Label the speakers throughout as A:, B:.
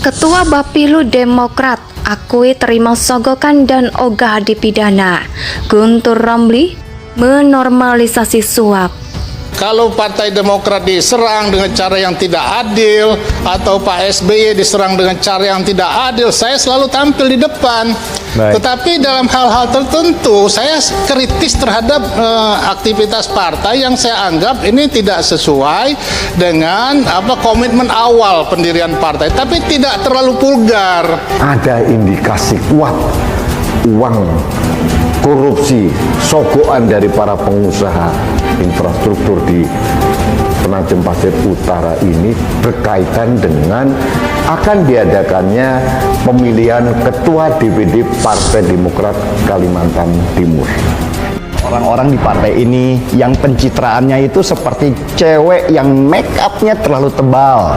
A: Ketua Bapilu Demokrat akui terima sogokan dan ogah dipidana. Guntur Romli menormalisasi suap.
B: Kalau Partai Demokrat diserang dengan cara yang tidak adil atau Pak SBY diserang dengan cara yang tidak adil, saya selalu tampil di depan.
C: Baik.
B: Tetapi dalam hal-hal tertentu saya kritis terhadap aktivitas partai yang saya anggap ini tidak sesuai dengan komitmen awal pendirian partai, tapi tidak terlalu vulgar.
C: Ada indikasi kuat uang korupsi, sogokan dari para pengusaha infrastruktur di Penajem Pasir Utara ini berkaitan dengan akan diadakannya pemilihan Ketua DPD Partai Demokrat Kalimantan Timur.
D: Orang-orang di partai ini yang pencitraannya itu seperti cewek yang make up-nya terlalu tebal.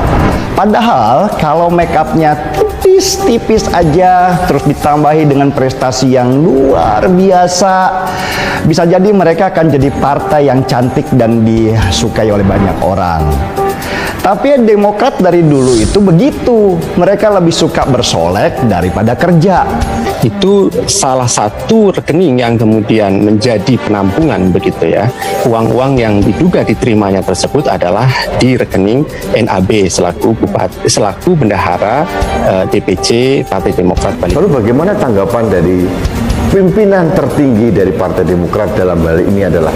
D: Padahal kalau make up-nya tipis-tipis aja terus ditambahi dengan prestasi yang luar biasa, bisa jadi mereka akan jadi partai yang cantik dan disukai oleh banyak orang. Tapi Demokrat dari dulu itu begitu, mereka lebih suka bersolek daripada kerja.
E: Itu salah satu rekening yang kemudian menjadi penampungan begitu ya. Uang-uang yang diduga diterimanya tersebut adalah di rekening NAB selaku bendahara DPC Partai Demokrat Bali.
C: Lalu bagaimana tanggapan dari pimpinan tertinggi dari Partai Demokrat dalam hal ini adalah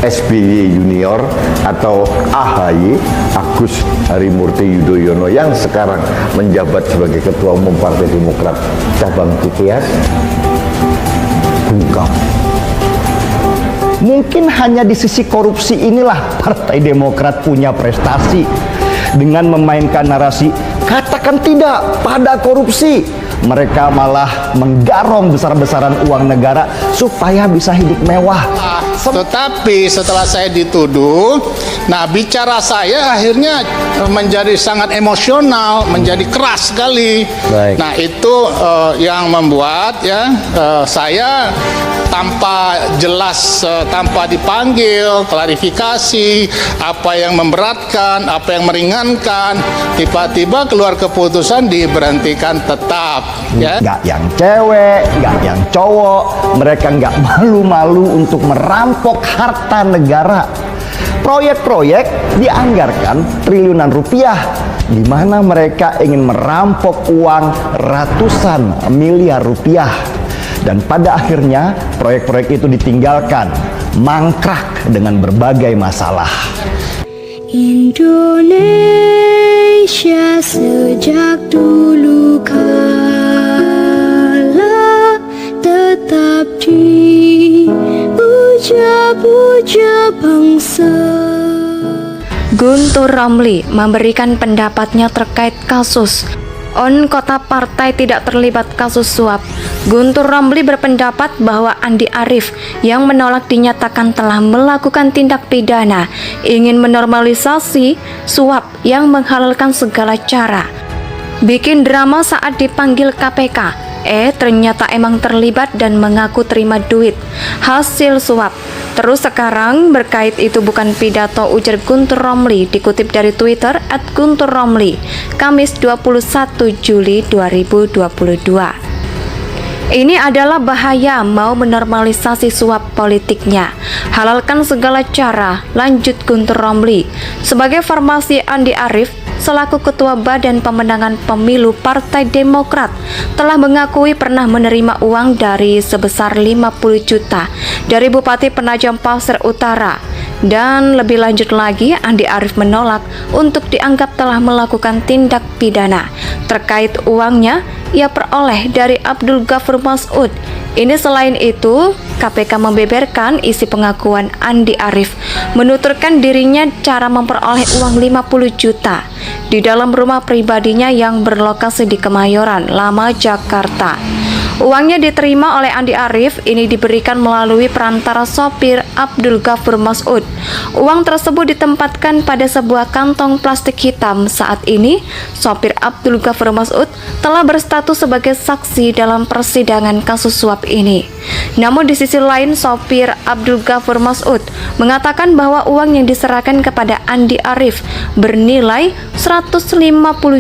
C: SBY Junior atau AHY, Agus Harimurti Yudhoyono, yang sekarang menjabat sebagai Ketua Umum Partai Demokrat cabang Cikeas? Bungkam.
D: Mungkin hanya di sisi korupsi inilah Partai Demokrat punya prestasi dengan memainkan narasi katakan tidak pada korupsi. Mereka malah menggarong besar-besaran uang negara supaya bisa hidup mewah.
B: Tetapi setelah saya dituduh, bicara saya akhirnya menjadi sangat emosional, menjadi keras sekali.
C: Baik.
B: Nah itu yang membuat saya tanpa jelas, tanpa dipanggil klarifikasi apa yang memberatkan, apa yang meringankan, tiba-tiba keluar keputusan diberhentikan tetap. Ya.
D: Nggak yang cewek, nggak yang cowok, mereka nggak malu-malu untuk merampok harta negara. Proyek-proyek dianggarkan triliunan rupiah, di mana mereka ingin merampok uang ratusan miliar rupiah. Dan pada akhirnya proyek-proyek itu ditinggalkan, mangkrak dengan berbagai masalah.
F: Indonesia sejak dulu kala tetap dipuja-puja bangsa.
A: Guntur Romli memberikan pendapatnya terkait kasus kota partai tidak terlibat kasus suap. Guntur Romli berpendapat bahwa Andi Arief yang menolak dinyatakan telah melakukan tindak pidana ingin menormalisasi suap yang menghalalkan segala cara. Bikin drama saat dipanggil KPK. Ternyata emang terlibat dan mengaku terima duit hasil suap. Terus sekarang berkait itu bukan pidato, ujar Guntur Romli, dikutip dari Twitter @GunturRomli, Kamis 21 Juli 2022. Ini adalah bahaya mau menormalisasi suap politiknya. Halalkan segala cara, lanjut Guntur Romli. Sebagai formasi Andi Arief, selaku Ketua Badan Pemenangan Pemilu Partai Demokrat, telah mengakui pernah menerima uang dari sebesar 50 juta dari Bupati Penajam Pasir Utara. Dan lebih lanjut lagi, Andi Arief menolak untuk dianggap telah melakukan tindak pidana terkait uangnya ia peroleh dari Abdul Ghafur Mas'ud. Ini selain itu, KPK membeberkan isi pengakuan Andi Arief, menuturkan dirinya cara memperoleh uang 50 juta di dalam rumah pribadinya yang berlokasi di Kemayoran Lama, Jakarta. Uangnya diterima oleh Andi Arief, ini diberikan melalui perantara sopir Abdul Ghafur Mas'ud. Uang tersebut ditempatkan pada sebuah kantong plastik hitam. Saat ini, sopir Abdul Ghafur Mas'ud telah berstatus sebagai saksi dalam persidangan kasus suap ini. Namun di sisi lain, sopir Abdul Ghafur Mas'ud mengatakan bahwa uang yang diserahkan kepada Andi Arief bernilai 150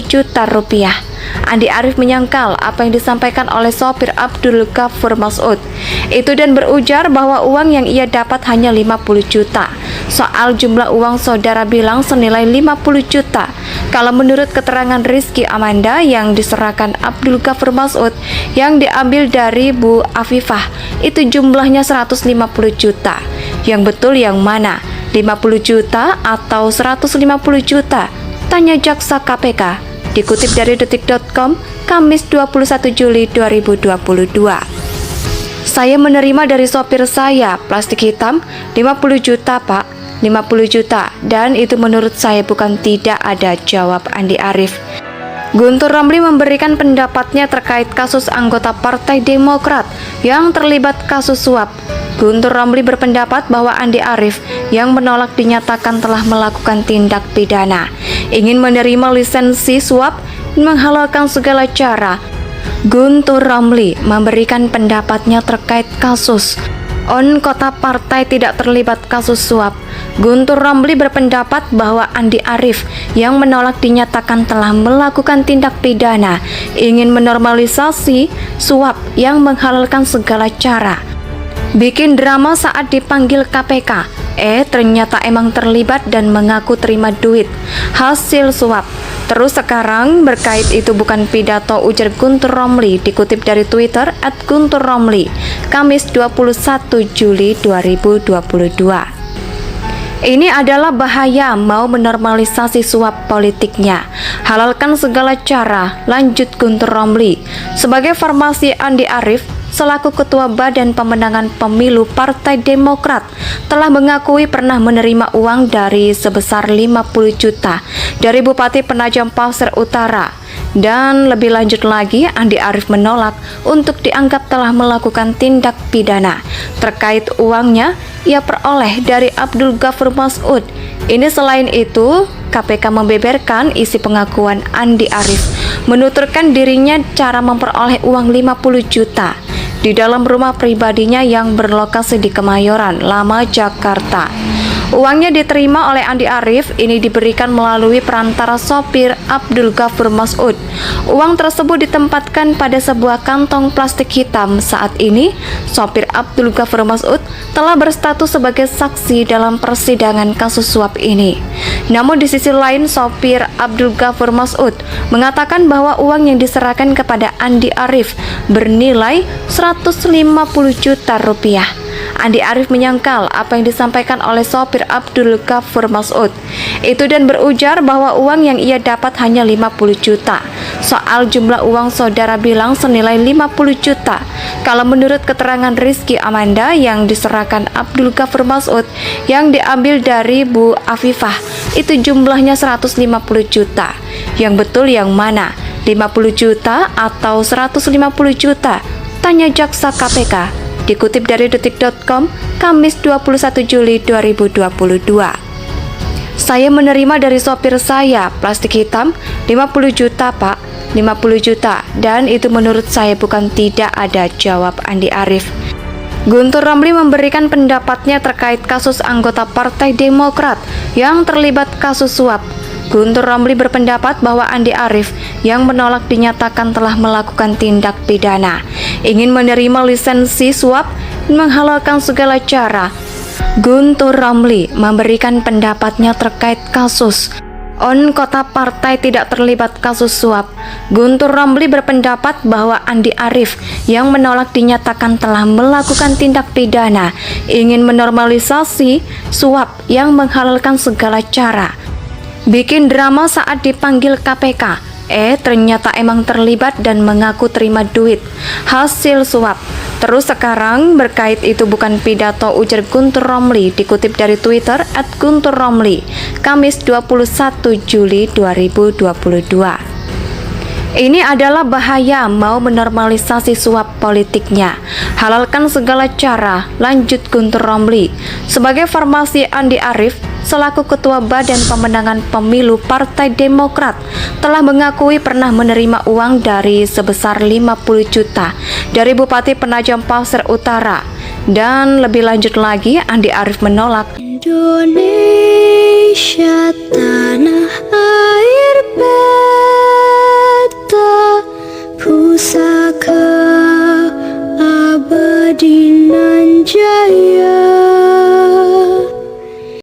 A: juta rupiah. Andi Arief menyangkal apa yang disampaikan oleh sopir Abdul Ghafur Mas'ud itu dan berujar bahwa uang yang ia dapat hanya 50 juta. Soal jumlah uang, saudara bilang senilai 50 juta. Kalau menurut keterangan Rizky Amanda yang diserahkan Abdul Ghafur Mas'ud yang diambil dari Bu Afifah, itu jumlahnya 150 juta. Yang betul yang mana? 50 juta atau 150 juta? Tanya jaksa KPK. Dikutip dari detik.com, Kamis 21 Juli 2022. Saya menerima dari sopir saya plastik hitam 50 juta pak, 50 juta, dan itu menurut saya bukan tidak ada, jawab Andi Arief. Guntur Romli memberikan pendapatnya terkait kasus anggota Partai Demokrat yang terlibat kasus suap. Guntur Romli berpendapat bahwa Andi Arief yang menolak dinyatakan telah melakukan tindak pidana, ingin menerima lisensi suap, menghalalkan segala cara. Guntur Romli memberikan pendapatnya terkait kasus kota partai tidak terlibat kasus suap. Guntur Romli berpendapat bahwa Andi Arief yang menolak dinyatakan telah melakukan tindak pidana, ingin menormalisasi suap yang menghalalkan segala cara. Bikin drama saat dipanggil KPK, ternyata emang terlibat dan mengaku terima duit hasil suap. Terus sekarang berkait itu bukan pidato, ujar Guntur Romli, dikutip dari Twitter @GunturRomli, Kamis 21 Juli 2022. Ini adalah bahaya mau menormalisasi suap politiknya. Halalkan segala cara, lanjut Guntur Romli. Sebagai formasi Andi Arief, selaku Ketua Badan Pemenangan Pemilu Partai Demokrat, telah mengakui pernah menerima uang dari sebesar 50 juta dari Bupati Penajam Pasir Utara. Dan lebih lanjut lagi, Andi Arief menolak untuk dianggap telah melakukan tindak pidana terkait uangnya ia peroleh dari Abdul Ghafur Mas'ud. Ini selain itu, KPK membeberkan isi pengakuan Andi Arief, menuturkan dirinya cara memperoleh uang 50 juta di dalam rumah pribadinya yang berlokasi di Kemayoran Lama, Jakarta. Uangnya diterima oleh Andi Arief, ini diberikan melalui perantara sopir Abdul Ghafur Mas'ud. Uang tersebut ditempatkan pada sebuah kantong plastik hitam. Saat ini, sopir Abdul Ghafur Mas'ud telah berstatus sebagai saksi dalam persidangan kasus suap ini. Namun di sisi lain, sopir Abdul Ghafur Mas'ud mengatakan bahwa uang yang diserahkan kepada Andi Arief bernilai 150 juta rupiah. Andi Arief menyangkal apa yang disampaikan oleh sopir Abdul Ghafur Mas'ud itu dan berujar bahwa uang yang ia dapat hanya 50 juta. Soal jumlah uang, saudara bilang senilai 50 juta. Kalau menurut keterangan Rizky Amanda yang diserahkan Abdul Ghafur Mas'ud yang diambil dari Bu Afifah, itu jumlahnya 150 juta. Yang betul yang mana? 50 juta atau 150 juta? Tanya jaksa KPK. Dikutip dari detik.com, Kamis 21 Juli 2022. Saya menerima dari sopir saya plastik hitam 50 juta pak, 50 juta, dan itu menurut saya bukan tidak ada, jawab Andi Arief. Guntur Romli memberikan pendapatnya terkait kasus anggota Partai Demokrat yang terlibat kasus suap. Guntur Romli berpendapat bahwa Andi Arief yang menolak dinyatakan telah melakukan tindak pidana, ingin menerima lisensi suap, menghalalkan segala cara. Guntur Romli memberikan pendapatnya terkait kasus kota partai tidak terlibat kasus suap. Guntur Romli berpendapat bahwa Andi Arief yang menolak dinyatakan telah melakukan tindak pidana, ingin menormalisasi suap yang menghalalkan segala cara. Bikin drama saat dipanggil KPK, ternyata emang terlibat dan mengaku terima duit hasil suap. Terus sekarang berkait itu bukan pidato, ujar Guntur Romli, dikutip dari Twitter @GunturRomli, Kamis 21 Juli 2022. Ini adalah bahaya mau menormalisasi suap politiknya. Halalkan segala cara, lanjut Guntur Romli. Sebagai formasi Andi Arief, selaku Ketua Badan Pemenangan Pemilu Partai Demokrat, telah mengakui pernah menerima uang dari sebesar 50 juta dari Bupati Penajam Pasir Utara. Dan lebih lanjut lagi, Andi Arief menolak.
F: Indonesia tanah air beta, pusaka abadi nan jaya.